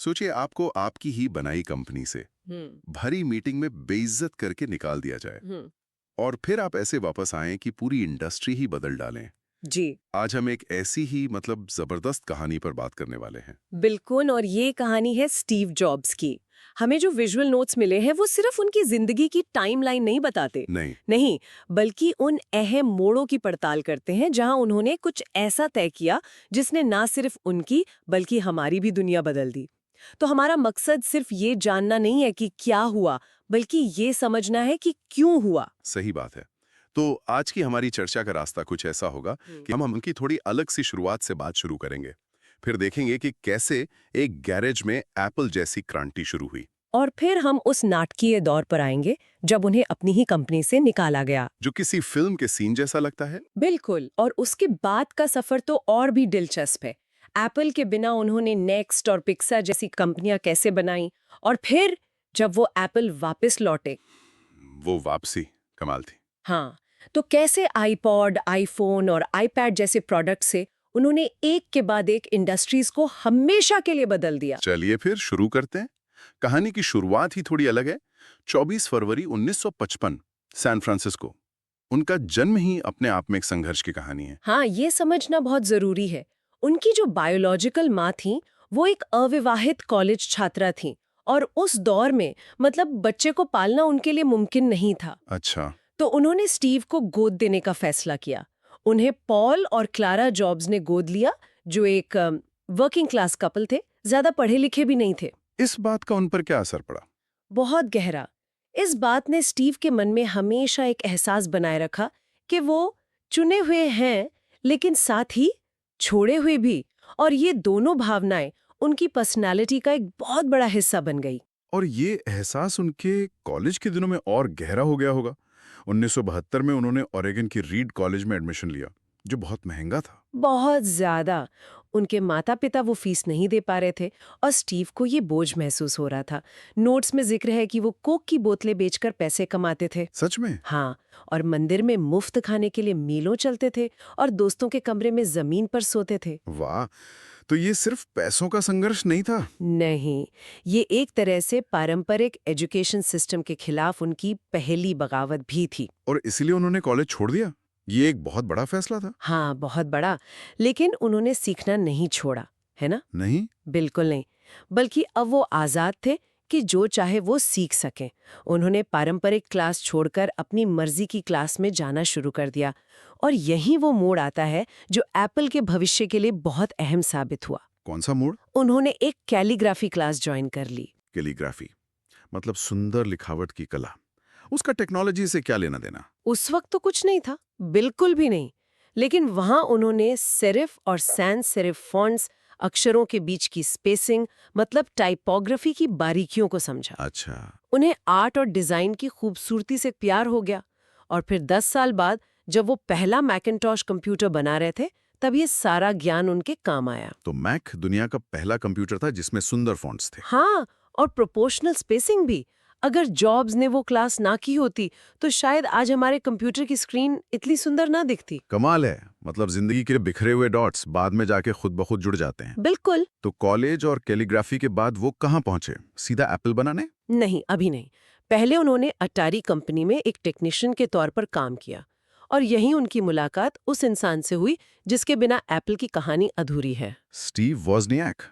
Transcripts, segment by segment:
सोचिए आपको आपकी ही बनाई कंपनी से भरी मीटिंग में बेइज्जत करके निकाल दिया जाए हम्म। और फिर आप ऐसे वापस आएं कि पूरी इंडस्ट्री ही बदल डालें। जी आज हम एक ऐसी ही जबरदस्त कहानी पर बात करने वाले हैं। बिल्कुल। और ये कहानी है स्टीव जॉब्स की। हमें जो विजुअल नोट्स मिले हैं वो सिर्फ उनकी जिंदगी की टाइमलाइन नहीं बताते। नहीं। नहीं, बल्कि उन अहम मोड़ों की पड़ताल करते हैं जहां उन्होंने कुछ ऐसा तय किया जिसने ना सिर्फ उनकी बल्कि हमारी भी दुनिया बदल दी। तो हमारा मकसद सिर्फ ये जानना नहीं है कि क्या हुआ, बल्कि ये समझना है कि क्यों हुआ। सही बात है। तो आज की हमारी चर्चा का रास्ता कुछ ऐसा होगा कि हम उनकी थोड़ी अलग सी शुरुआत से बात शुरू करेंगे। फिर देखेंगे कि कैसे एक गैरेज में एप्पल जैसी क्रांति शुरू हुई, और फिर हम उस नाटकीय दौर पर आएंगे जब उन्हें अपनी ही कंपनी से निकाला गया। जो किसी फिल्म के सीन जैसा लगता है। बिल्कुल। और उसके बाद का सफर तो और भी दिलचस्प है। एप्पल के बिना उन्होंने नेक्स्ट और पिक्सा जैसी कंपनियां कैसे बनाई, और फिर जब वो एप्पल वापस लौटे। वो वापसी कमाल थी। हाँ, तो कैसे आईपॉड, आईफोन और आईपैड जैसे प्रोडक्ट से उन्होंने एक के बाद एक इंडस्ट्रीज को हमेशा के लिए बदल दिया। चलिए फिर शुरू करते हैं। कहानी की शुरुआत ही थोड़ी अलग है। 24 फरवरी 1955, सैन फ्रांसिस्को। उनका जन्म ही अपने आप में एक संघर्ष की कहानी है। हाँ, ये समझना बहुत जरूरी है। उनकी जो बायोलॉजिकल माँ थी वो एक अविवाहित कॉलेज छात्रा थी, और उस दौर में बच्चे को पालना उनके लिए मुमकिन नहीं था। अच्छा। तो उन्होंने स्टीव को गोद देने का फैसला किया। उन्हें पॉल और क्लारा जॉब्स ने गोद लिया, जो एक वर्किंग क्लास कपल थे, ज्यादा पढ़े लिखे भी नहीं थे। इस बात का उन पर क्या असर पड़ा? बहुत गहरा। इस बात ने स्टीव के मन में हमेशा एक एहसास बनाए रखा कि वो चुने हुए हैं, लेकिन साथ ही छोड़े हुए भी। और ये दोनों भावनाएं उनकी पर्सनालिटी का एक बहुत बड़ा हिस्सा बन गई। और ये एहसास उनके कॉलेज के दिनों में और गहरा हो गया होगा। 1972 में उन्होंने ओरेगन की रीड कॉलेज में एडमिशन लिया, जो बहुत महंगा था। बहुत ज्यादा। उनके माता पिता वो फीस नहीं दे पा रहे थे, और स्टीव को ये बोझ महसूस हो रहा था। नोट्स में जिक्र है कि वो कोक की बोतलें बेचकर पैसे कमाते थे। सच में? हाँ, और मंदिर में मुफ्त खाने के लिए मीलों चलते थे, और दोस्तों के कमरे में जमीन पर सोते थे। वाह, तो ये सिर्फ पैसों का संघर्ष नहीं था। नहीं, ये एक तरह से पारंपरिक एजुकेशन सिस्टम के खिलाफ उनकी पहली बगावत भी थी। और इसीलिए उन्होंने कॉलेज छोड़ दिया। ये एक बहुत बड़ा फैसला था। हाँ, बहुत बड़ा। लेकिन उन्होंने सीखना नहीं छोड़ा, है ना? नहीं। बिल्कुल नहीं। बल्कि अब वो आजाद थे कि जो चाहे वो सीख सकें। उन्होंने पारंपरिक क्लास छोड़कर अपनी मर्जी की क्लास में जाना शुरू कर दिया। और यहीं वो मोड़ आता है जो एप्पल के भविष्य के लिए बहुत अहम साबित हुआ। कौन सा मोड़? उन्होंने एक कैलीग्राफी क्लास ज्वाइन कर ली। कैलीग्राफी मतलब सुंदर लिखावट की कला। उसका टेक्नोलॉजी से क्या लेना देना? उस वक्त तो कुछ नहीं था, बिल्कुल भी नहीं। लेकिन वहां उन्होंने सेरिफ और सैंस सेरिफ फॉन्ट्स, अक्षरों के बीच की स्पेसिंग, टाइपोग्राफी की बारीकियों को समझा। अच्छा। उन्हें आर्ट और डिजाइन की खूबसूरती से प्यार हो गया। और फिर 10 साल बाद जब वो पहला मैकिन्टॉश कंप्यूटर बना रहे थे, तब ये सारा ज्ञान उनके काम आया। तो मैक दुनिया का पहला कंप्यूटर था जिसमें सुंदर फॉन्ट्स थे। हाँ, और प्रोपोर्शनल स्पेसिंग भी। अगर जॉब्स ने वो क्लास ना की होती तो शायद आज हमारे कंप्यूटर की स्क्रीन इतनी सुंदर ना दिखती। कमाल है। जिंदगी के बिखरे हुए डॉट्स बाद में जाके खुद ब खुद जुड़ जाते हैं। बिल्कुल। तो कॉलेज और कैलीग्राफी के बाद वो कहाँ पहुंचे? सीधा एप्पल बनाने? नहीं, अभी नहीं। पहले उन्होंने अटारी कंपनी में एक टेक्नीशियन के तौर पर काम किया, और यहीं उनकी मुलाकात उस इंसान से हुई जिसके बिना एप्पल की कहानी अधूरी है। स्टीव वॉज़नियाक।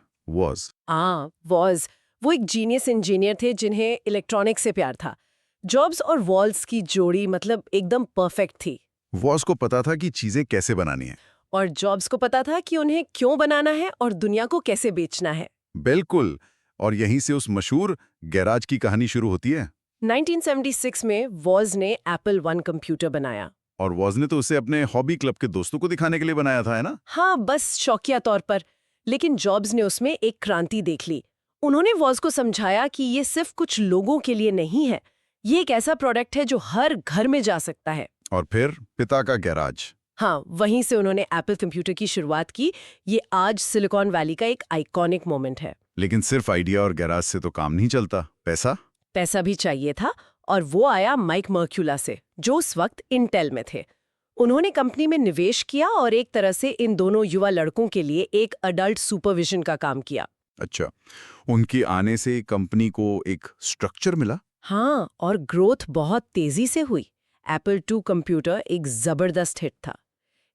वॉज वो एक जीनियस इंजीनियर थे जिन्हें इलेक्ट्रॉनिक्स से प्यार था। जॉब्स और वॉल्स की जोड़ी एकदम परफेक्ट थी। वॉज को पता था कि चीजें कैसे बनानी है। और जॉब्स को पता था कि उन्हें क्यों बनाना है और दुनिया को कैसे बेचना है। बिल्कुल। और यहीं से उस मशहूर गैराज की कहानी शुरू होती है। 1976 में वॉज ने एप्पल वन कंप्यूटर बनाया। और वॉज ने तो उसे अपने हॉबी क्लब के दोस्तों को दिखाने के लिए बनाया था, है ना? हाँ, बस शौकिया तौर पर। लेकिन जॉब्स ने उसमें एक क्रांति देख ली। उन्होंने वॉज को समझाया कि ये सिर्फ कुछ लोगों के लिए नहीं है, ये एक ऐसा प्रोडक्ट है जो हर घर में जा सकता है। और फिर पिता का गैराज। हाँ, वहीं से उन्होंने एप्पल कंप्यूटर की शुरुआत की। ये आज सिलिकॉन वैली का एक आइकॉनिक मोमेंट है। लेकिन सिर्फ आइडिया और गैराज से तो काम नहीं चलता। पैसा भी चाहिए था, और वो आया माइक मर्क्यूला से, जो उस वक्त इंटेल में थे। उन्होंने कंपनी में निवेश किया और एक तरह से इन दोनों युवा लड़कों के लिए एक अडल्ट सुपरविजन का काम किया। अच्छा, उनके आने से कंपनी को एक स्ट्रक्चर मिला। हाँ, और ग्रोथ बहुत तेजी से हुई। एप्पल II कंप्यूटर एक जबरदस्त हिट था।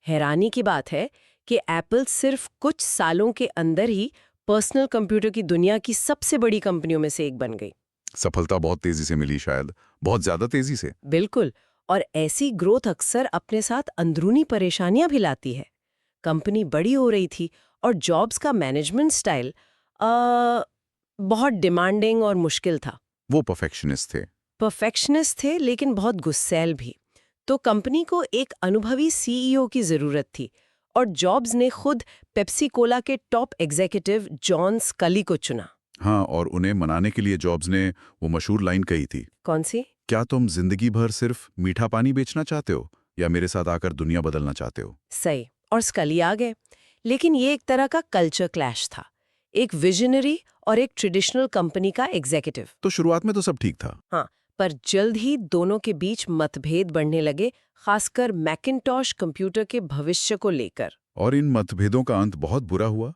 हैरानी की बात है कि एप्पल सिर्फ कुछ सालों के अंदर ही पर्सनल कंप्यूटर की दुनिया की सबसे बड़ी कंपनियों में से एक बन गई। सफलता बहुत तेजी से मिली, शायद बहुत ज्यादा तेजी से। बिल्कुल, और ऐसी ग्रोथ अक्सर अपने साथ अंदरूनी परेशानियां भी लाती है। कंपनी बड़ी हो रही थी और जॉब्स का मैनेजमेंट स्टाइल बहुत डिमांडिंग और मुश्किल था। वो परफेक्शनिस्ट थे। परफेक्शनिस्ट थे लेकिन बहुत गुस्सैल भी। तो कंपनी को एक अनुभवी सीईओ की जरूरत थी और जॉब्स ने खुद पेप्सी कोला के टॉप एग्जीक्यूटिव जॉन स्कली को चुना। हाँ, और उन्हें मनाने के लिए जॉब्स ने वो मशहूर लाइन कही थी, कौन सी? क्या तुम जिंदगी भर सिर्फ मीठा पानी बेचना चाहते हो या मेरे साथ आकर दुनिया बदलना चाहते हो? सही, और स्कली आ गए। लेकिन ये एक तरह का कल्चर क्लैश था। एक विजनरी और एक ट्रेडिशनल कंपनी का एग्जीक्यूटिव। तो शुरुआत में तो सब ठीक था। हाँ, पर जल्द ही दोनों के बीच मतभेद बढ़ने लगे, खासकर मैकिन्टॉश कंप्यूटर के भविष्य को लेकर। और इन मतभेदों का अंत बहुत बुरा हुआ।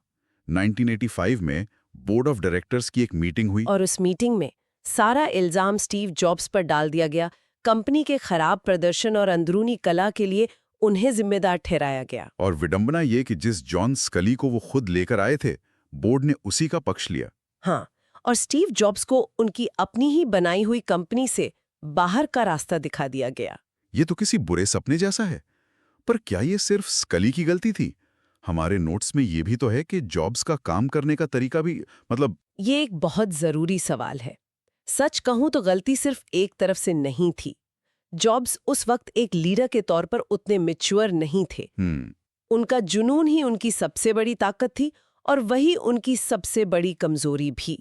1985 में बोर्ड ऑफ डायरेक्टर्स की एक मीटिंग हुई। और उस मीटिंग में सारा इल्जाम स्टीव जॉब्स पर डाल दिया गया। कंपनी के खराब प्रदर्शन और अंदरूनी कला के लिए उन्हें जिम्मेदार ठहराया गया। और विडंबना ये कि जिस जॉन स्कली को वो खुद लेकर आए थे, बोर्ड ने उसी का पक्ष लिया। हाँ, और स्टीव जॉब्स को उनकी अपनी ही बनाई हुई कंपनी से बाहर का रास्ता दिखा दिया गया। ये तो किसी बुरे सपने जैसा है। पर क्या ये सिर्फ स्कली की गलती थी? हमारे नोट्स में ये भी तो है कि जॉब्स का काम करने का तरीका भी, मतलब। ये एक बहुत जरूरी सवाल है। सच कहूं तो गलती सिर्फ एक तरफ से नहीं थी। जॉब्स उस वक्त एक लीडर के तौर पर उतने मैच्योर नहीं थे। उनका जुनून ही उनकी सबसे बड़ी ताकत थी और वही उनकी सबसे बड़ी कमजोरी भी।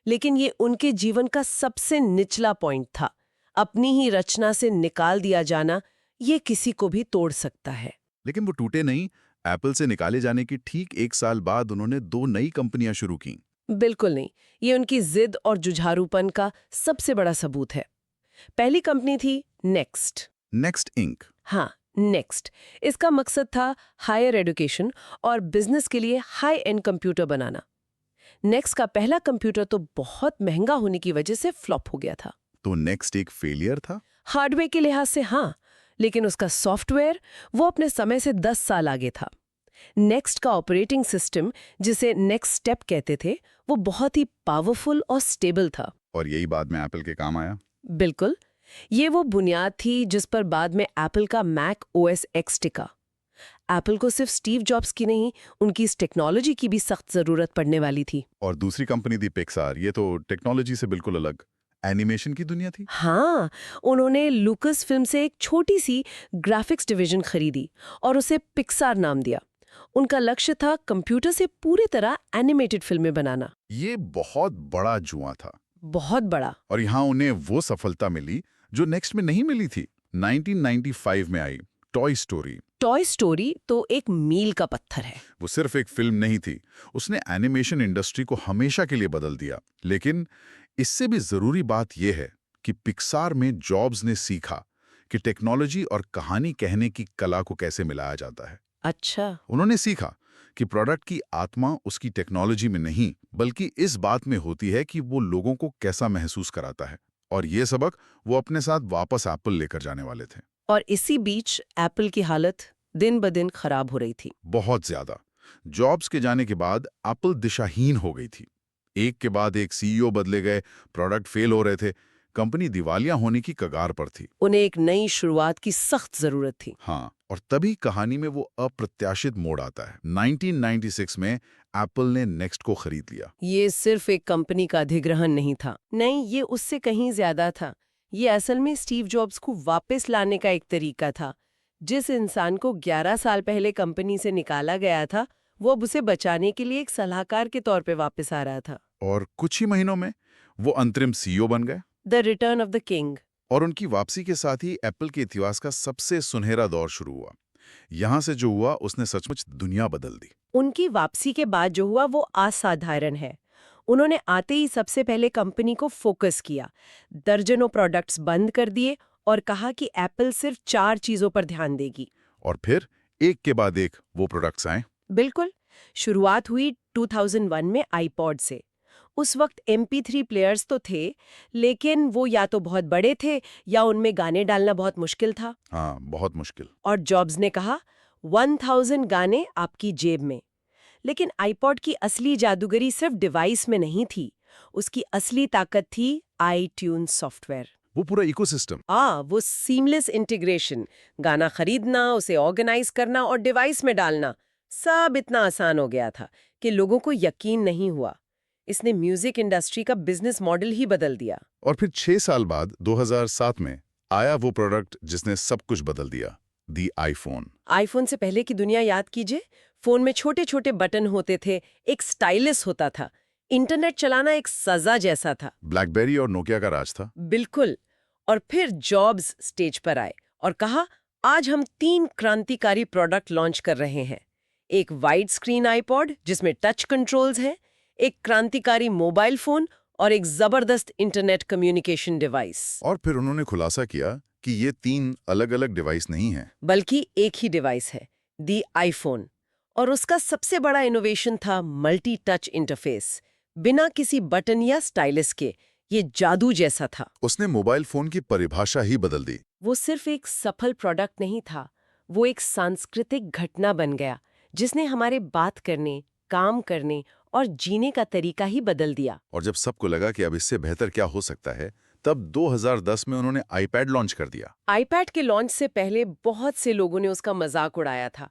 लेकिन ये उनके जीवन का सबसे निचला पॉइंट था। अपनी ही रचना से निकाल दिया जाना, ये किसी को भी तोड़ सकता है। लेकिन वो टूटे नहीं। एप्पल से निकाले जाने की ठीक 1 साल बाद उन्होंने 2 नई कंपनियां शुरू की। बिल्कुल नहीं, ये उनकी जिद और जुझारूपन का सबसे बड़ा सबूत है। पहली कंपनी थी नेक्स्ट। Next Inc. हाँ, नेक्स्ट। इसका मकसद था हायर एजुकेशन और बिजनेस के लिए हाई एंड कंप्यूटर बनाना। नेक्स्ट का पहला कंप्यूटर तो बहुत महंगा होने की वजह से फ्लॉप हो गया था। तो नेक्स्ट एक फेलियर था। हार्डवेयर के लिहाज से हाँ, लेकिन उसका सॉफ्टवेयर वो अपने समय से 10 साल आगे था। नेक्स्ट का ऑपरेटिंग सिस्टम, जिसे नेक्स्ट स्टेप कहते थे, वो बहुत ही पावरफुल और स्टेबल था। और यही बाद में एप्पल के काम आया। बिल्कुल, ये वो बुनियाद थी जिस पर बाद में एप्पल का मैक OS X टिका। एप्पल को सिर्फ स्टीव जॉब्स की नहीं, उनकी इस टेक्नोलॉजी की भी सख्त जरूरत पड़ने वाली थी। और दूसरी कंपनी थी पिक्सार। ये तो टेक्नोलॉजी से बिल्कुल अलग एनिमेशन की दुनिया थी। हाँ, उन्होंने लुकस फिल्म से एक छोटी सी ग्राफिक्स डिवीजन खरीदी और उसे पिक्सार नाम दिया। उनका लक्ष्य था कंप्यूटर से पूरी तरह एनिमेटेड फिल्में बनाना। ये बहुत बड़ा जुआ था। बहुत बड़ा। और यहाँ उन्हें वो सफलता मिली जो नेक्स्ट में नहीं मिली थी। 1995 में आई टॉय स्टोरी। टॉय स्टोरी तो एक मील का पत्थर है। वो सिर्फ एक फिल्म नहीं थी, उसने एनिमेशन इंडस्ट्री को हमेशा के लिए बदल दिया। लेकिन इससे भी जरूरी बात यह है कि पिक्सार में जॉब्स ने सीखा कि टेक्नोलॉजी और कहानी कहने की कला को कैसे मिलाया जाता है। अच्छा। उन्होंने सीखा कि प्रोडक्ट की आत्मा उसकी टेक्नोलॉजी में नहीं, बल्कि इस बात में होती है कि वो लोगों को कैसा महसूस कराता है। और ये सबक वो अपने साथ वापस एप्पल लेकर जाने वाले थे। और इसी बीच एप्पल की हालत दिन ब दिन खराब हो रही थी। बहुत ज्यादा। जॉब्स के जाने के बाद एप्पल दिशाहीन हो गई थी। एक के बाद एक सीईओ बदले गए, प्रोडक्ट फेल हो रहे थे, कंपनी दिवालिया होने की कगार पर थी। उन्हें एक नई शुरुआत की सख्त जरूरत थी। हाँ, और तभी कहानी में वो अप्रत्याशित मोड़ आता है। 1996 में एप्पल ने नेक्स्ट को खरीद लिया। ये सिर्फ एक कंपनी का अधिग्रहण नहीं था। नहीं, ये उससे कहीं ज्यादा था। ये असल में स्टीव जॉब्स को वापस लाने का एक तरीका था। जिस इंसान को 11 साल पहले कंपनी से निकाला गया था, वो अब उसे बचाने के लिए एक सलाहकार के तौर पे वापस आ रहा था। और कुछ ही महीनों में वो अंतरिम सीईओ बन गए। The return of the king. और उनकी वापसी के साथ ही एप्पल के इतिहास का सबसे सुनहरा दौर शुरू हुआ। यहां से जो हुआ उसने सचमुच दुनिया बदल दी। उनकी वापसी के बाद जो हुआ वो असाधारण है। उन्होंने आते ही सबसे पहले कंपनी को फोकस किया, दर्जनों प्रोडक्ट्स बंद कर दिए और कहा कि एप्पल सिर्फ 4 चीजों पर ध्यान देगी। और फिर एक के बाद एक वो प्रोडक्ट्स आए। बिल्कुल, शुरुआत हुई 2001 में आईपॉड से। उस वक्त MP3 प्लेयर्स तो थे, लेकिन वो या तो बहुत बड़े थे या उनमें गाने डालना बहुत मुश्किल था। हाँ, बहुत मुश्किल। और जॉब्स ने कहा 1000 गाने आपकी जेब में। लेकिन आईपॉड की असली जादूगरी सिर्फ डिवाइस में नहीं थी, उसकी असली ताकत थी iTunes सॉफ्टवेयर। वो पूरा इकोसिस्टम। वो सीमलेस इंटीग्रेशन, गाना खरीदना, उसे ऑर्गेनाइज करना और डिवाइस में डालना, सब इतना आसान हो गया था कि लोगों को यकीन नहीं हुआ। इसने म्यूजिक इंडस्ट्री का बिजनेस मॉडल ही बदल दिया। और फिर 6 साल बाद 2007 में आया वो प्रोडक्ट जिसने सब कुछ बदल दिया, दी आईफोन। आईफोन से पहले की दुनिया याद कीजिए। फोन में छोटे छोटे बटन होते थे, एक स्टाइलिस होता था, इंटरनेट चलाना एक सजा जैसा था। ब्लैकबेरी और नोकिया का राज था। बिल्कुल। और फिर जॉब्स स्टेज पर आए और कहा, आज हम 3 क्रांतिकारी प्रोडक्ट लॉन्च कर रहे हैं। एक वाइड स्क्रीन आईपॉड जिसमें टच कंट्रोल्स हैं, एक क्रांतिकारी मोबाइल फोन और एक जबरदस्त इंटरनेट कम्युनिकेशन डिवाइस। और फिर उन्होंने खुलासा किया कि ये 3 अलग-अलग डिवाइस नहीं हैं, बल्कि एक ही डिवाइस है, दी आईफोन। और उसका सबसे बड़ा इनोवेशन था मल्टी टच इंटरफेस, बिना किसी बटन या स्टाइलिस के। ये जादू जैसा था। उसने मोबाइल फोन की परिभाषा ही बदल दी। वो सिर्फ एक सफल प्रोडक्ट नहीं था, वो एक सांस्कृतिक घटना बन गया जिसने हमारे बात करने, काम करने और जीने का तरीका ही बदल दिया। और जब सबको लगा कि अब इससे बेहतर क्या हो सकता है, तब 2010 में उन्होंने आईपैड लॉन्च कर दिया। आईपैड के लॉन्च से पहले बहुत से लोगों ने उसका मजाक उड़ाया था,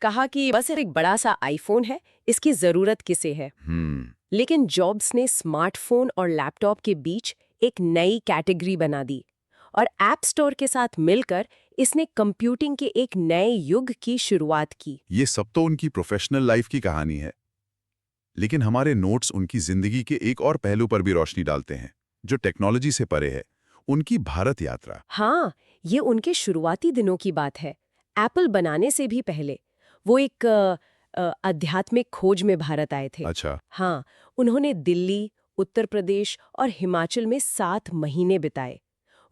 कहा कि बस एक बड़ा सा आईफोन है, इसकी जरूरत किसे है। लेकिन जॉब्स ने स्मार्टफोन और लैपटॉप के बीच एक नई कैटेगरी बना दी और ऐप स्टोर के साथ मिलकर इसने कंप्यूटिंग के एक नए युग की शुरुआत की। ये सब तो उनकी प्रोफेशनल लाइफ की कहानी है, लेकिन हमारे नोट्स उनकी जिंदगी के एक और पहलू पर भी रोशनी डालते हैं, जो टेक्नोलॉजी से परे है, उनकी भारत यात्रा। हाँ, ये उनके शुरुआती दिनों की बात है। एप्पल बनाने से भी पहले वो एक आध्यात्मिक खोज में भारत आए थे। अच्छा। हाँ, उन्होंने दिल्ली, उत्तर प्रदेश और हिमाचल में 7 महीने बिताए।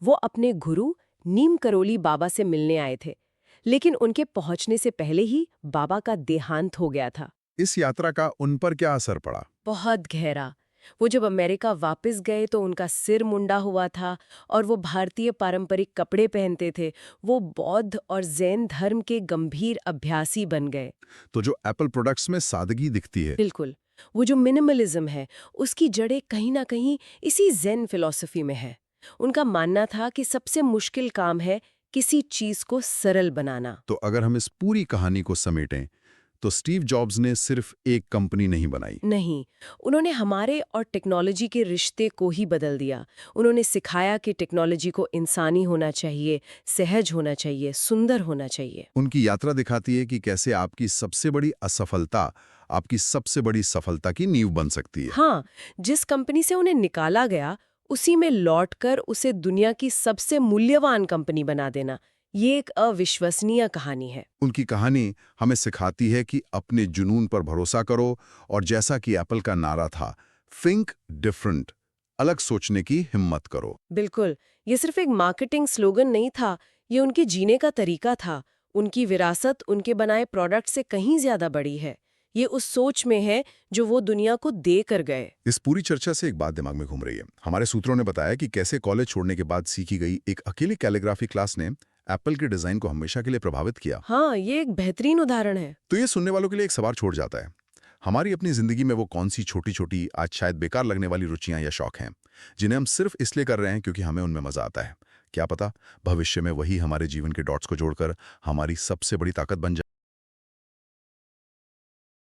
वो अपने गुरु नीम करोली बाबा से मिलने आए थे, लेकिन उनके पहुंचने से पहले ही बाबा का देहांत हो गया था। इस यात्रा का उन पर क्या असर पड़ा? बहुत गहरा। वो जब अमेरिका वापस गए तो उनका सिर मुंडा हुआ था और वो भारतीय पारंपरिक कपड़े पहनते थे। वो बौद्ध और जैन धर्म के गंभीर अभ्यासी बन गए। तो जो एप्पल प्रोडक्ट्स में सादगी दिखती है, बिल्कुल, वो जो मिनिमलिज्म है, उसकी जड़ें कहीं ना कहीं इसी ज़ेन फिलॉसफी में है। उनका मानना था कि सबसे मुश्किल काम है किसी चीज को सरल बनाना। तो अगर हम इस पूरी कहानी को समेटें, तो स्टीव जॉब्स ने सिर्फ एक कंपनी नहीं बनाई। नहीं, उन्होंने हमारे और टेक्नोलॉजी के रिश्ते को ही बदल दिया। उन्होंने सिखाया कि टेक्नोलॉजी को इंसानी होना चाहिए, सहज होना चाहिए, सुंदर होना चाहिए। उनकी यात्रा दिखाती है कि कैसे आपकी सबसे बड़ी असफलता आपकी सबसे बड़ी सफलता की नींव बन सकती है। हाँ, जिस कंपनी से उन्हें निकाला गया, उसी में लौटकर उसे दुनिया की सबसे मूल्यवान कंपनी बना देना, ये एक अविश्वसनीय कहानी है। उनकी कहानी हमें सिखाती है कि अपने जुनून पर भरोसा करो, और जैसा कि एप्पल का नारा था, थिंक डिफरेंट, अलग सोचने की हिम्मत करो। बिल्कुल, ये सिर्फ एक मार्केटिंग स्लोगन नहीं था, ये उनके जीने का तरीका था। उनकी विरासत उनके बनाए प्रोडक्ट से कहीं ज्यादा बड़ी है। ये उस सोच में है जो वो दुनिया को दे कर गए। इस पूरी चर्चा से एक बात दिमाग में घूम रही है। हमारे सूत्रों ने बताया कि कैसे कॉलेज छोड़ने के बाद सीखी गई एक अकेली कैलीग्राफी क्लास ने एप्पल के डिजाइन को हमेशा के लिए प्रभावित किया। हाँ, ये एक बेहतरीन उदाहरण है। तो ये सुनने वालों के लिए एक सवाल छोड़ जाता है, हमारी अपनी जिंदगी में वो कौन सी छोटी छोटी, आज शायद बेकार लगने वाली रुचियां या शौक हैं, जिन्हें हम सिर्फ इसलिए कर रहे हैं क्योंकि हमें उनमें मजा आता है। क्या पता भविष्य में वही हमारे जीवन के डॉट्स को जोड़कर हमारी सबसे बड़ी ताकत बन जाए।